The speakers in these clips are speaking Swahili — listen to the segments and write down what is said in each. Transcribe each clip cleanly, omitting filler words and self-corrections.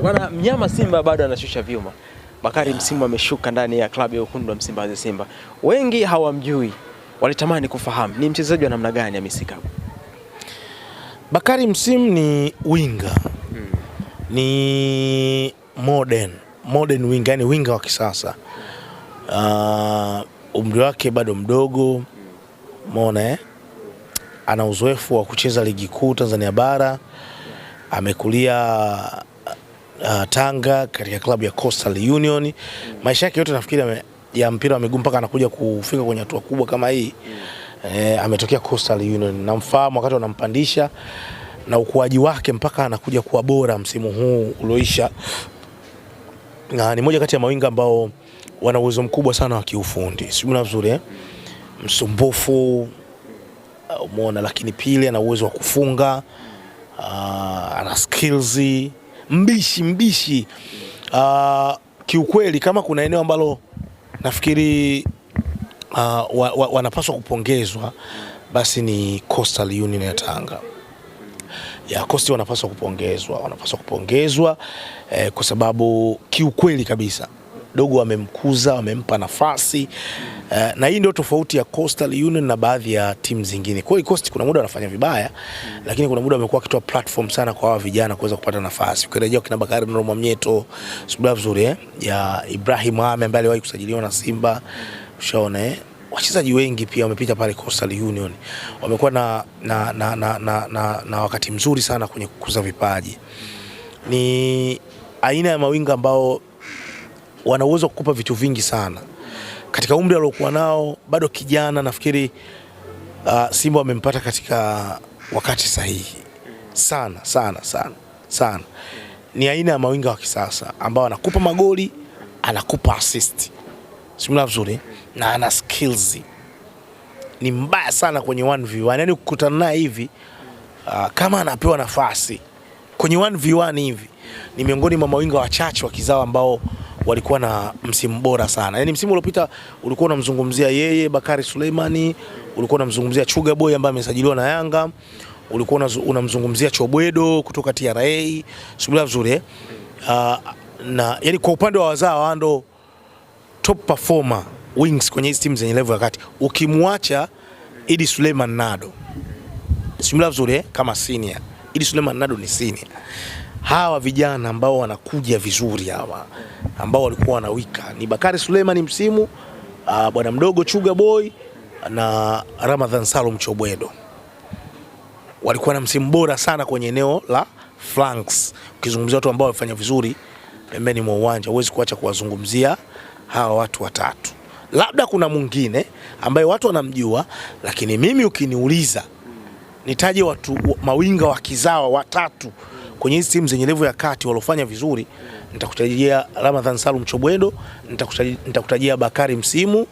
Bwana mnyama Simba bado anashusha vyuma. Bakari Msimu ameshuka ndani ya klabu ya Wekundu wa Msimbazi Simba. Wengi hawamjui. Walitamani kufahamu ni mchezaji wa namna gani Hamisi Kabu? Bakari Msimu ni winga. Ni modern winga, yani winga wa kisasa. Umri wake bado mdogo. Umeona ana uzoefu wa kucheza ligi kuu Tanzania bara. Amekulia Tanga katika klabu ya Coastal Union. Maisha yake yote nafikiri ya mpira wa miguu mpaka anakuja kufika kwenye hatua kubwa kama hii. Ametokea Coastal Union. Namfahamu wakati wanampandisha na ukuaji wake mpaka anakuja kuwa bora msimu huu ulioisha. Na ni moja kati ya mawinga ambao wana uwezo mkubwa sana wa kiufundi. Sio vizuri msumbufu, umeona, lakini pili ana uwezo wa kufunga, ana skills, mbishi. Kiukweli kama kuna eneo ambalo nafikiri wanapaswa kupongezwa basi ni Coastal Union ya Tanga. Coastal wanapaswa kupongezwa kwa sababu kiukweli kabisa dogo wamemkuza, wamempa nafasi, na hii ndio tofauti ya Coastal Union na baadhi ya timu zingine. Kwa hiyo Coastal kuna muda wanafanya vibaya, lakini kuna muda wamekuwa kitoa platform sana kwa hawa vijana kuweza kupata nafasi. Ukirejea kina Bakari Noro Mnyeto, sibla vizuri ya Ibrahim Ame ambaye aliwahi kusajiliwa na Simba. Ushaona wachezaji wengi pia wamepita pale Coastal Union. Wamekuwa na wakati mzuri sana kwenye kukuza vipaji. Ni aina ya mawinga ambao wana uwezo kukupa vitu vingi sana. Katika umri aliokuwa nao bado kijana, nafikiri Simba wamempata katika wakati sahihi. Sana. Ni aina ya mawinga wa kisasa ambao anakupa magoli, anakupa assist. Simla vizuri na ana skills. Ni mbaya sana kwenye 1v1. Yaani ukikutana naye hivi kama anapewa nafasi kwenye 1v1 hivi, ni miongoni mwa mawinga wachache wa kizao ambao walikuwa na msimu bora sana. Yaani msimu uliopita ulikuwa unamzungumzia yeye Bakari Suleimani, ulikuwa unamzungumzia Chuga Boy ambaye amesajiliwa na Yanga, ulikuwa unamzungumzia Chobwedo kutoka TRA. Sibula vizuri na yani kwa upande wa wazao ndo top performer wings kwenye hizi timu zenye level ya kati. Ukimwacha Idi Suleiman Nado, sibula vizuri kama senior. Idi Suleiman Nado ni senior. Hawa vijana ambao wanakuja vizuri hawa ambao walikuwa wanawika ni Bakari Suleiman msimu, bwana mdogo Chuga Boy na Ramadhan Salum Chobwedo. Walikuwa na msimu bora sana kwenye eneo la flanks. Ukizungumzia watu ambao wamefanya vizuri pembeni mwa uwanja, huwezi kuacha kuwazungumzia hawa watu watatu. Labda kuna mwingine ambaye watu wanamjua, lakini mimi ukiniuliza nitaje watu mawinga wa kizawa watatu kwenye hizi timu zenye level ya kati walofanya vizuri, nitakutajia Ramadhan Salum Chobwedo, nitakutajia Bakari Msimu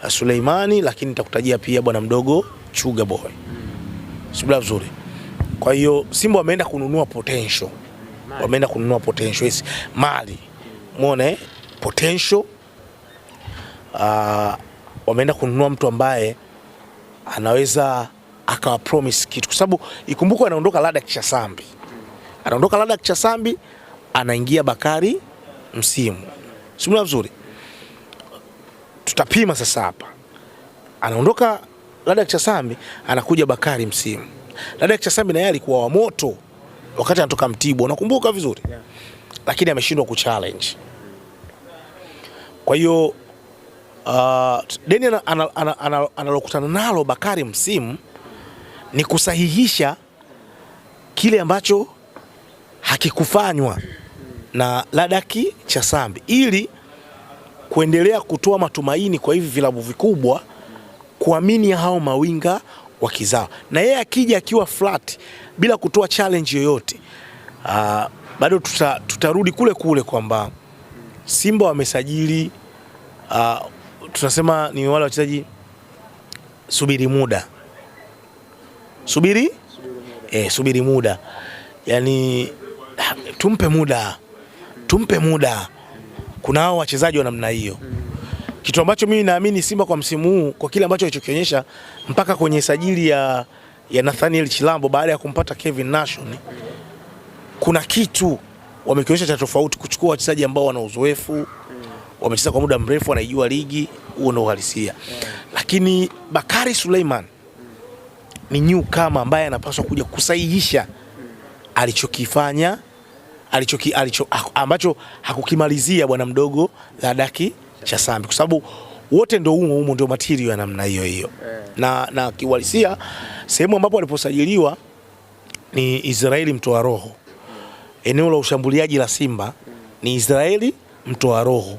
Suleimani, lakini nitakutajia pia bwana mdogo Chuga Boy. Sibla vizuri. Kwa hiyo Simba wameenda kununua potential. Yes, mali. Umeona potential. Wameenda kununua mtu ambaye anaweza akawa promise kitu, kwa sababu ikumbuke anaondoka Lada Kishasambi. Anaingia Bakari Msimu. Simula vizuri. Tutapima sasa hapa. Anaondoka Lada Kishasambi, anakuja Bakari Msimu. Lada Kishasambi na yeye alikuwa wa moto wakati anatoka Mtibwa, unakumbuka vizuri? Yeah. Lakini ameshindwa kuchallenge. Kwa hiyo deni analokutana nalo Bakari Msimu ni kusahihisha kile ambacho hakikufanywa na Ladaki Chasambi, ili kuendelea kutoa matumaini kwa hivi vilabu vikubwa kuamini hao mawinga wa kizao. Na yeye akija akiwa flat bila kutoa challenge yoyote, bado tutarudi kule kwamba Simba wamesajili, tunasema ni wale wachezaji subiri muda. Yani tumpe muda. Kuna hao wachezaji wa namna hiyo. Kitu ambacho mimi naamini Simba kwa msimu huu, kwa kile ambacho alichokionyesha mpaka kwenye sajili ya Nathaniel Chilambo baada ya kumpata Kevin Nation, kuna kitu wamekionyesha cha tofauti, kuchukua wachezaji ambao wana uzoefu, wamecheza kwa muda mrefu, wanaijua ligi, huo ndio uhalisia. Lakini Bakari Suleiman ni newcomer ambaye anapaswa kuja kusahihisha alichokifanya, ambacho hakukimalizia bwana mdogo Ladaki Chasambi, kwa sababu wote ndio humo ndio material ya namna hiyo. Na kiuhalisia sehemu ambapo waliposajiliwa ni Israeli Mtoa Roho. Eneo la ushambuliaji la Simba ni Israeli Mtoa Roho.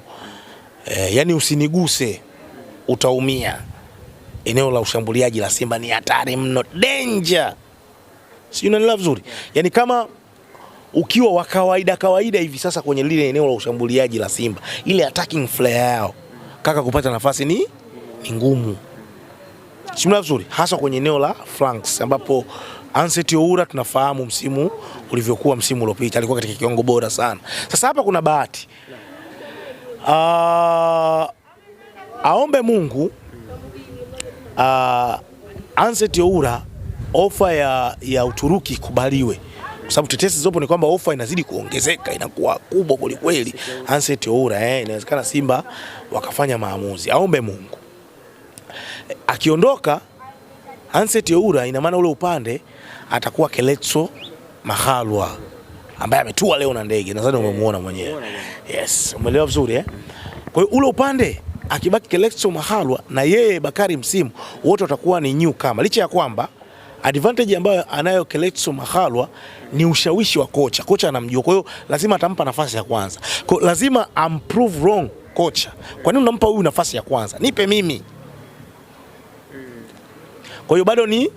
Yani usiniguse utaumia. Eneo la ushambuliaji la Simba ni hatari mno, danger. Si unanielewa vizuri? Yani kama ukiwa wa kawaida hivi sasa kwenye lile eneo la ushambuliaji la Simba, ile attacking flair yao kaka kupata nafasi ni ngumu. Si unanielewa vizuri? Hasa kwenye eneo la flanks ambapo Anseti Oura tunafahamu msimu ulivyokuwa msimu uliopita, alikuwa katika kiwango bora sana. Sasa hapa kuna bahati. Aombe Mungu Anseti Oura ofa ya Uturuki kubaliwe. Kwa sababu tetesi zopo ni kwamba ofa inazidi kuongezeka, inakuwa kubwa kweli. Anseti Oura inawezekana Simba wakafanya maamuzi. Aombe Mungu. Akiondoka Anseti Oura, ina maana ule upande atakuwa Keleso Mahalwa ambaye ametua leo na ndege. Nadhani umemuona mwenyewe. Yes, umeelewa vizuri Kwa hiyo ule upande akibaki Keleso Mahalwa na yeye Bakari Msimu, wote watakuwa ni newcomer. Licha ya kwamba advantage ambayo anayo Keleso Mahalwa ni ushawishi wa kocha. Kocha anamjua. Kwa hiyo lazima atampa nafasi ya kwanza. Kwa hiyo lazima prove wrong kocha. Kwa nini unampa huyu nafasi ya kwanza? Nipe mimi. Kwa hiyo bado ni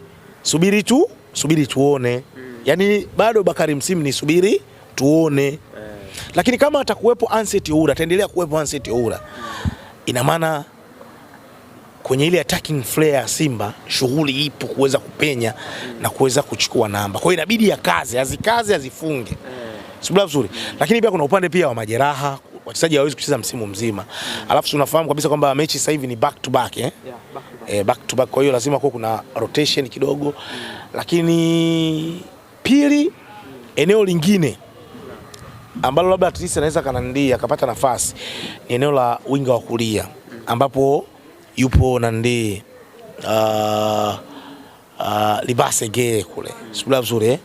subiri tuone. Yani bado Bakari Msimu ni subiri tuone. Lakini kama atakuwepo Anseti Oura, ataendelea kuwepo Anseti Oura, ina maana kwenye ile attacking flair ya Simba shughuli ipo kuweza kupenya na kuweza kuchukua namba. Kwa hiyo inabidi azikaze azifunge. Sibla vizuri. Lakini pia kuna upande pia wa majeraha, wachezaji hawawezi kucheza msimu mzima. Alafu tunafahamu kabisa kwamba mechi sasa hivi ni back to back back to back. Kwa hiyo lazima kuna rotation kidogo. Lakini pili, eneo lingine ambalo labda at least anaweza kanandia akapata nafasi ni eneo la winga wa kulia ambapo yupo Nandi Libase Geye kule. Sibla vizuri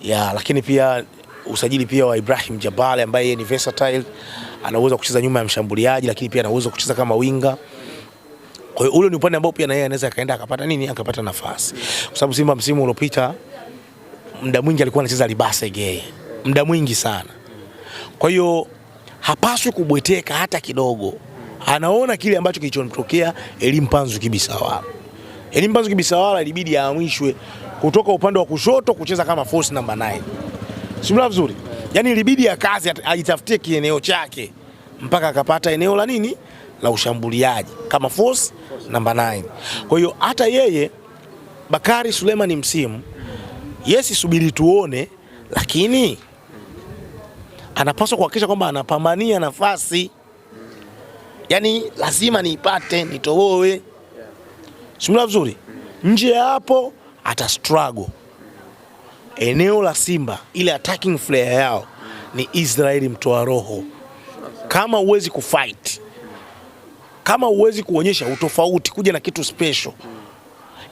lakini pia usajili pia wa Ibrahim Jabal ambaye ni versatile, anaweza kucheza nyuma ya mshambuliaji lakini pia anaweza kucheza kama winga. Kwa hiyo ule ni upande ambao pia na yeye anaweza kaenda akapata nafasi. Kwa sababu Simba msimu uliopita muda mwingi alikuwa anacheza Libase Geye. Muda mwingi sana. Kwa hiyo hapaswi kubweteka hata kidogo. Anaona kile ambacho kilichotokea Elimpanzu Kibisawala. Elimpanzu Kibisawala ilibidi aamishwe kutoka upande wa kushoto kucheza kama force number 9. Sio vizuri. Yaani ilibidi akazi ajitafutie kieneo chake mpaka akapata eneo la la ushambuliaji kama force number 9. Kwa hiyo hata yeye Bakari Suleiman Msimu, subiri tuone, lakini anapaswa kuhakikisha kwamba anapambania nafasi. Yani lazima niipate, nitoboe. Sio vizuri. Nje ya hapo ata struggle. Eneo la Simba ile attacking flair yao ni Israeli Mtoa Roho. Kama uwezi kufight, kama uwezi kuonyesha utofauti, kuja na kitu special,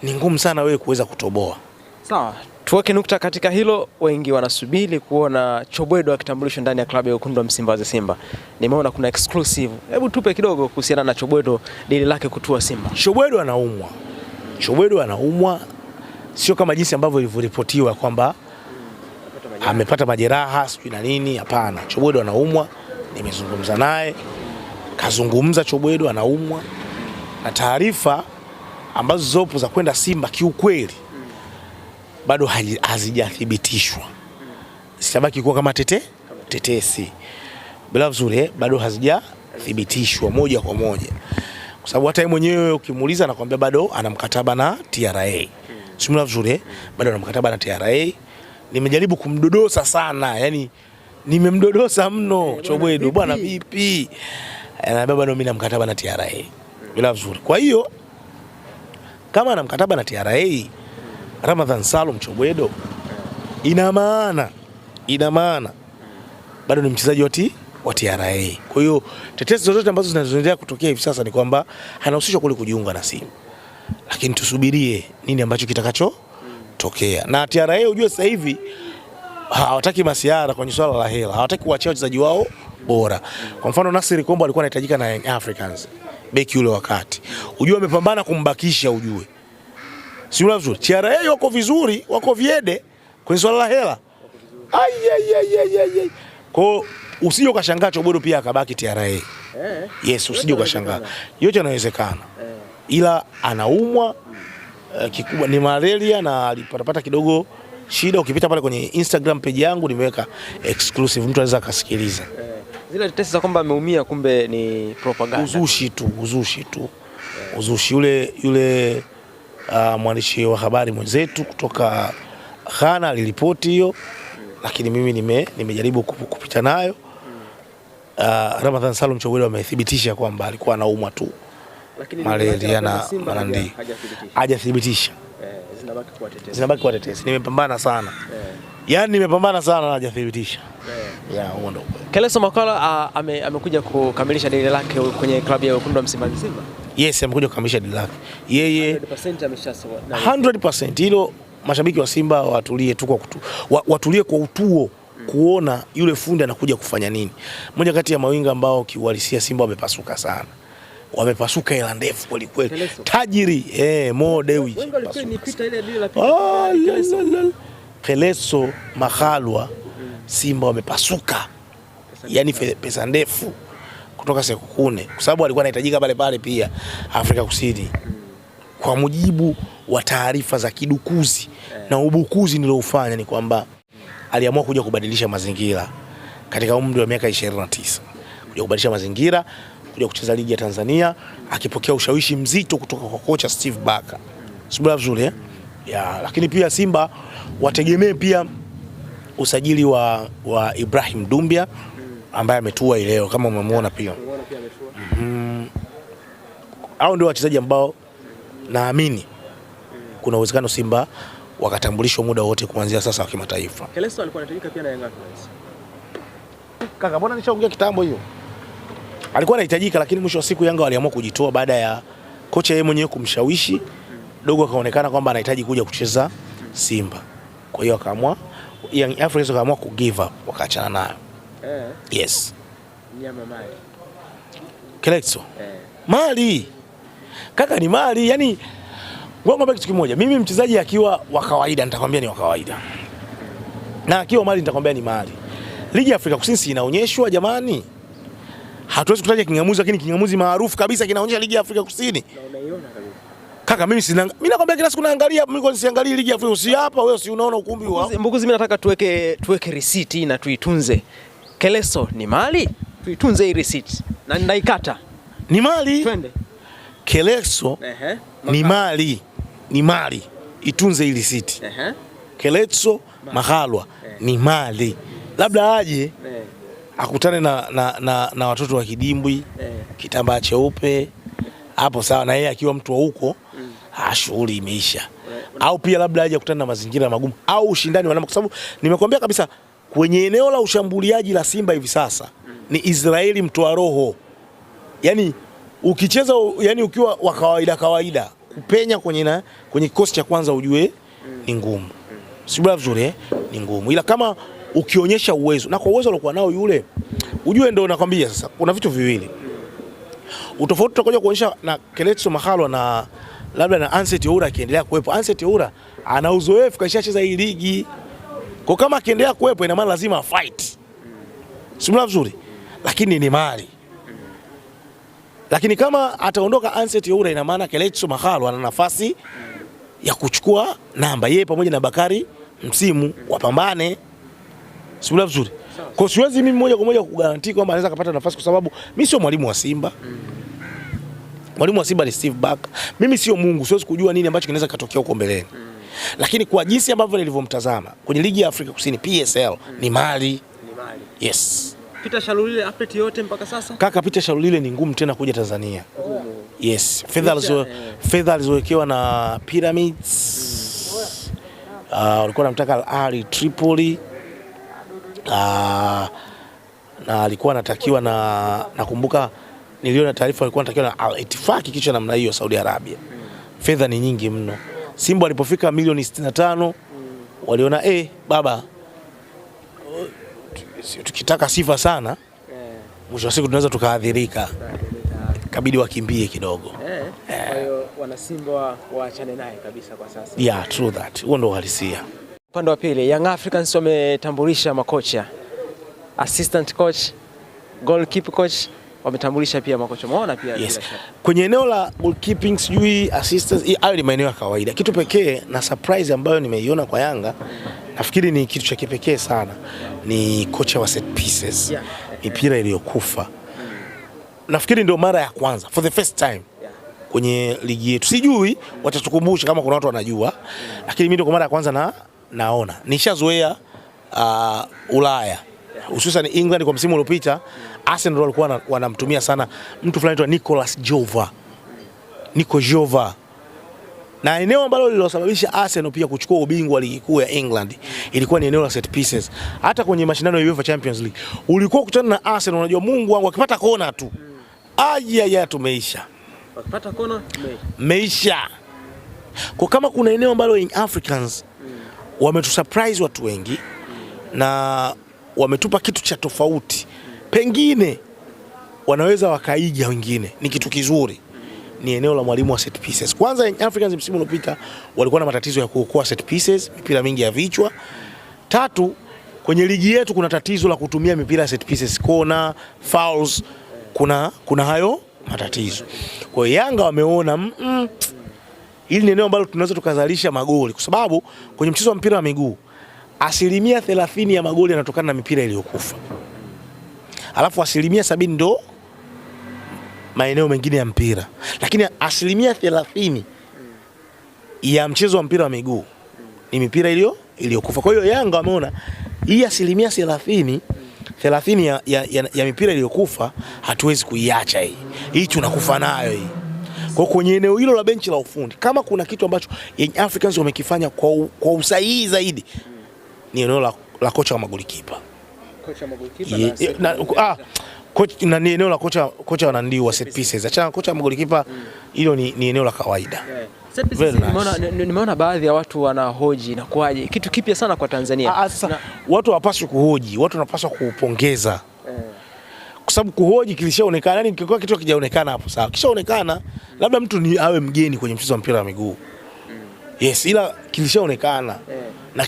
ni ngumu sana wewe kuweza kutoboa. Sawa, tuweke nukta katika hilo. Wengi wanasubiri kuona Chobwedo akitambulishwa ndani ya klabu ya Wekundu wa Msimbazi Simba. Nimeona kuna exclusive. Hebu tupe kidogo kuhusiana na Chobwedo, dili lake kutua Simba. Chobwedo anaumwa. Sio kama jinsi ambavyo ilivyoripotiwa kwamba amepata majeraha sijui na nini, hapana. Chobwedo anaumwa. Nimezungumza naye. Kazungumza Chobwedo anaumwa. Na taarifa ambazo zopo za kwenda Simba kiukweli bado hazijathibitishwa. Sitabaki kuwa kama tetesi. Bila vizuri bado hazijathibitishwa moja kwa moja. Kwa sababu hata yeye mwenyewe ukimuuliza anakuambia bado ana mkataba na TRA. Sio vizuri bado ana mkataba na TRA. Nimejaribu kumdodosa sana, yani nimemdodosa mno Chobwedo, bwana vipi? Ananiambia bado mimi na mkataba na TRA. Bila vizuri. Kwa hiyo kama ana mkataba na TRA Ramadhan Salum Chobwedo, ina maana bado ni mchezaji wa TRA. Kwa hiyo tetesi zozote ambazo zinazoendelea kutokea hivi sasa ni kwamba anahusishwa kule kujiunga na Simba. Lakini tusubirie nini ambacho kitakachotokea. Na TRA ujue sasa hivi hawataki masiara kwenye swala la hela. Hawataki kuachia wachezaji wao bora. Kwa mfano Nasir Kombo alikuwa anahitajika na Young Africans. Beki yule wakati. Ujue amepambana kumbakisha ujue. Si unavyo? TRA wako vizuri, wako viede kwenye swala la hela. Ai. Kwa usije ukashangaa Chobwedo pia akabaki TRA. Yes, usije ukashangaa. Yote yanawezekana. Ila anaumwa kikubwa ni malaria na alipata kidogo shida. Ukipita pale kwenye Instagram page yangu nimeweka exclusive, mtu anaweza akasikiliza. Zile tetesi za kwamba ameumia kumbe ni propaganda. Uzushi tu. Uzushi yule mwandishi wa habari mwenzetu kutoka Ghana aliripoti hiyo, lakini mimi nimejaribu kupita nayo. Ramadhan Salum Chobwedo amethibitisha kwamba alikuwa anaumwa tu. Lakini malaria na manandi hajathibitisha. Zinabaki kuwa tetesi. Nimepambana sana. Yaani nimepambana sana na hajathibitisha. Huo ndio. Keleso Makala amekuja kukamilisha dili lake kwenye klabu ya Wekundu wa Msimbazi Simba. Yes, amekuja kukamilisha dili lake. Yeye 100% ameshasema. 100%. Hilo mashabiki wa Simba watulie tu watulie kwa utuo kuona yule fundi anakuja kufanya nini. Mmoja kati ya mawinga ambao kiuhalisia Simba wamepasuka sana. Wamepasuka ila ndefu kweli kweli. Tajiri Mo Dewji. Wengi walikuwa nipita ile dili la pili. Keleso Makhalwa Simba wamepasuka. Yaani pesa ndefu kutoka Sekukune kwa sababu alikuwa anahitajika pale pia Afrika Kusini. Kwa mujibu wa taarifa za kidukuzi na ubukuzi niliofanya ni kwamba aliamua kuja kubadilisha mazingira katika umri wa miaka 29. Kuja kubadilisha mazingira, kuja kucheza ligi ya Tanzania akipokea ushawishi mzito kutoka kwa kocha Steve Barker. Sibula vizuri lakini pia Simba wategemee pia usajili wa Ibrahim Dumbia ambaye ametua leo kama umemwona pia. Hao ndio wachezaji ambao naamini kuna uwezekano Simba wakatambulishwa muda wote kuanzia sasa wa kimataifa. Keleso alikuwa anahitajika pia na Young Africans. Kaka, mbona nishaongea kitambo hiyo? Alikuwa anahitajika lakini mwisho wa siku Yanga waliamua kujitoa baada ya kocha yeye mwenyewe kumshawishi dogo, akaonekana kwamba anahitaji kuja kucheza Simba. Kwa hiyo akaamua Young Africans akaamua ku give up, wakaachana nayo. Yes. Nyama mali. Keleso. Mali. Kaka ni mali, yani ngoja kitu kimoja. Mimi mchezaji akiwa wa kawaida nitakwambia ni wa kawaida. Na akiwa mali nitakwambia ni mali. Ligi ya Afrika Kusini inaonyeshwa jamani. Hatuwezi kutaja kingamuzi lakini kingamuzi maarufu kabisa kinaonyesha ligi ya Afrika Kusini. Na unaiona kabisa. Kaka mimi nakwambia kila siku naangalia, mimi kwa siangalie ligi ya Afrika Kusini hapa, wewe si unaona ukumbi wao. Mbuguzi, mimi nataka tuweke receipt na tuitunze. Keleso ni mali? Tuitunze hii receipt. Na ninaikata. Ni mali. Twende. Keleso ni mali. Ni mali. Itunze hii receipt. Keleso Makhalwa ni mali. Labda aje akutane na watoto wa Kidimbwi, kitambaa cheupe hapo sawa, na yeye akiwa mtu wa huko shughuli imeisha. Au pia labda aje akutane na mazingira magumu au ushindani wa, kwa sababu nimekuambia kabisa kwenye eneo la ushambuliaji la Simba hivi sasa ni Israeli mtoa roho. Yaani ukicheza, yani ukiwa wa kawaida kupenya kwenye kikosi cha kwanza ujue ni ngumu. Sibula vizuri ni ngumu. Ila kama ukionyesha uwezo, na kwa uwezo alikuwa nao yule, ujue ndio nakwambia sasa kuna vitu viwili. Utofauti tutakuja kuonyesha na Keleso Makhalwa na labda na Anseti Oura akiendelea kuwepo. Anseti Oura ana uzoefu, kashacheza hii ligi. Kwa kama akiendelea kuwepo ina maana lazima fight. Sibula vizuri. Lakini ni mali. Lakini kama ataondoka Anseti Oura ina maana Keleso Makhalwa ana nafasi ya kuchukua namba yeye pamoja na Bakari Msimu wapambane. Sibula vizuri. Kwa siwezi mimi moja kwa moja kugarantii kwamba anaweza kupata nafasi kwa sababu mimi sio mwalimu wa Simba. Mwalimu wa Simba ni Steve Barker. Mimi sio Mungu, siwezi kujua nini ambacho kinaweza kutokea huko mbeleni. Lakini kwa jinsi ambavyo nilivyomtazama kwenye ligi ya Afrika Kusini PSL ni mali. Yes. Peter Shalulile update yote mpaka sasa? Kaka, Peter Shalulile ni ngumu tena kuja Tanzania. Yes. Fedha alizowekewa na Pyramids. Walikuwa wanamtaka Al Ahly Tripoli. na alikuwa anatakiwa na nakumbuka niliona taarifa alikuwa anatakiwa na Al Ettifaq kichwa namna hiyo Saudi Arabia. Fedha ni nyingi mno. Simba alipofika milioni 65 waliona baba tukitaka sifa sana mwisho wa siku tunaweza tukaadhirika. Kabidi wakimbie kidogo. Kwa hiyo wana Simba waachane naye kabisa kwa sasa. Yeah, true that. Huo ndio uhalisia. Upande wa pili Young Africans wametambulisha makocha. Assistant coach, goalkeeper coach wametambulisha pia makocha. Umeona pia yes. Kwenye eneo la goalkeeping sijui assistants hayo ni maeneo ya kawaida. Kitu pekee na surprise ambayo nimeiona kwa Yanga nafikiri ni kitu cha kipekee sana. Ni kocha wa set pieces. Mipira iliyokufa. Nafikiri ndio mara ya kwanza for the first time kwenye ligi yetu. Sijui watatukumbusha kama kuna watu wanajua. Lakini mimi ndio kwa mara ya kwanza naona. Nishazoea Ulaya. Hususan England kwa msimu uliopita Arsenal walikuwa wanamtumia sana mtu fulani anaitwa Nico Jova. Na eneo ambalo lililosababisha Arsenal pia kuchukua ubingwa ligi kuu ya England ilikuwa ni eneo la set pieces. Hata kwenye mashindano ya UEFA Champions League ulikuwa kukutana na Arsenal, unajua Mungu wangu akipata kona tu tumeisha. Wakipata kona meisha. Kwa kama kuna eneo ambalo Young Africans wametusurprise watu wengi na wametupa kitu cha tofauti, pengine wanaweza wakaiga wengine, ni kitu kizuri, ni eneo la mwalimu wa set pieces. Kwanza Young Africans msimu uliopita walikuwa na matatizo ya kuokoa set pieces, mipira mingi ya vichwa. Tatu, kwenye ligi yetu kuna tatizo la kutumia mipira ya set pieces, corner, fouls, kuna hayo matatizo. Kwa hiyo Yanga wameona hili ni eneo ambalo tunaweza tukazalisha magoli, kwa sababu kwenye mchezo wa mpira wa miguu 30% ya magoli yanatokana na mipira iliyokufa. Alafu 70% ndo maeneo mengine ya mpira. Lakini 30% ya mchezo wa mpira wa miguu ni mipira iliyokufa. Kwa hiyo Yanga wameona hii 30% ya mipira iliyokufa hatuwezi kuiacha hii. Hii tunakufa nayo hii. Kwa kwenye eneo hilo la benchi la ufundi, kama kuna kitu ambacho Young Africans wamekifanya kwa usahihi zaidi, ni eneo la kocha wa magolikipa. Kocha wa magolikipa na ni eneo la kocha wanandiwa set pieces. Achana kocha wa magolikipa, hilo ni eneo la kawaida. Nimeona baadhi ya watu wanahoji na kuaje kitu kipya sana kwa Tanzania. Watu hawapaswi kuhoji, watu wanapaswa kupongeza. Kwa sababu kuhoji kilishaonekana, yani kikao kitu kijaonekana hapo sawa. Kishaonekana labda mtu ni awe mgeni kwenye mchezo wa mpira wa miguu. Yes, ila kilishaonekana na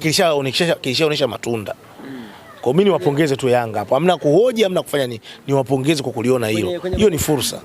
kilishaonesha matunda. Kwa mimi niwapongeze tu Yanga hapo. Hamna kuhoji, hamna kufanya ni wapongeze kwa kuliona hilo. Hiyo ni fursa.